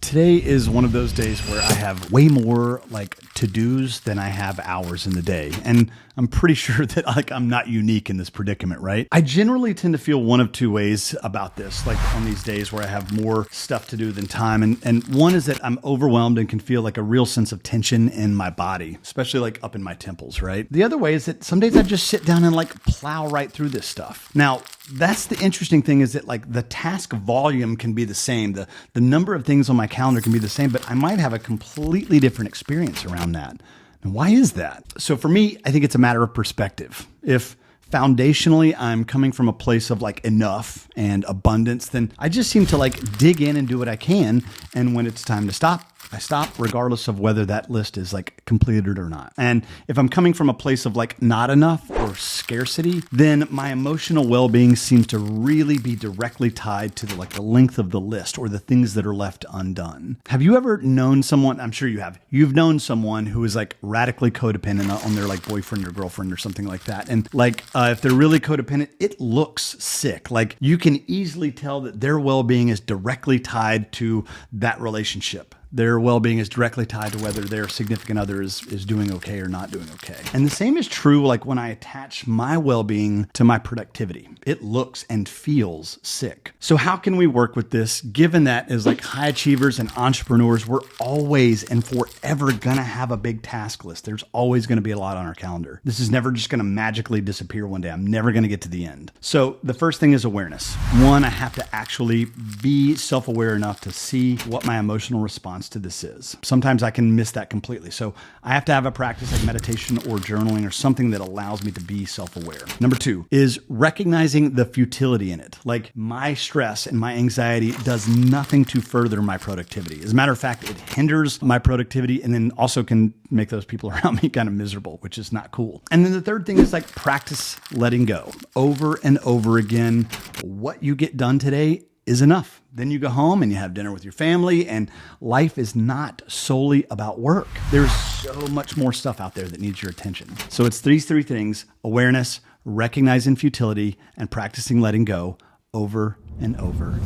Today is one of those days where I have way more like to-dos than I have hours in the day. And I'm pretty sure that I'm not unique in this predicament, right? I generally tend to feel one of two ways about this, like on these days where I have more stuff to do than time. And one is that I'm overwhelmed and can feel like a real sense of tension in my body, especially like up in my temples, right? The other way is that some days I just sit down and like plow right through this stuff. Now, that's the interesting thing, is that like the task volume can be the same. The number of things on my calendar can be the same, but I might have a completely different experience around that. And why is that? So for me, I think it's a matter of perspective. If foundationally I'm coming from a place of like enough and abundance, then I just seem to like dig in and do what I can. And when it's time to stop, I stop, regardless of whether that list is like completed or not. And if I'm coming from a place of like not enough or scarcity, then my emotional well-being seems to really be directly tied to the length of the list or the things that are left undone. Have you ever known someone? I'm sure you have. You've known someone who is like radically codependent on their like boyfriend or girlfriend or something like that. And like if they're really codependent, it looks sick. Like you can easily tell that their well-being is directly tied to that relationship. Their well-being is directly tied to whether their significant other is doing okay or not doing okay. And the same is true like when I attach my well-being to my productivity. It looks and feels sick. So how can we work with this, given that as like high achievers and entrepreneurs, we're always and forever gonna have a big task list. There's always gonna be a lot on our calendar. This is never just gonna magically disappear one day. I'm never gonna get to the end. So the first thing is awareness. One, I have to actually be self-aware enough to see what my emotional response to this is. Sometimes I can miss that completely. So I have to have a practice like meditation or journaling or something that allows me to be self-aware. Number two is recognizing the futility in it. Like my stress and my anxiety does nothing to further my productivity. As a matter of fact, it hinders my productivity and then also can make those people around me kind of miserable, which is not cool. And then the third thing is like practice letting go over and over again. What you get done today is enough. Then you go home and you have dinner with your family, and life is not solely about work. There's so much more stuff out there that needs your attention. So it's these three things: awareness, recognizing futility, and practicing letting go over and over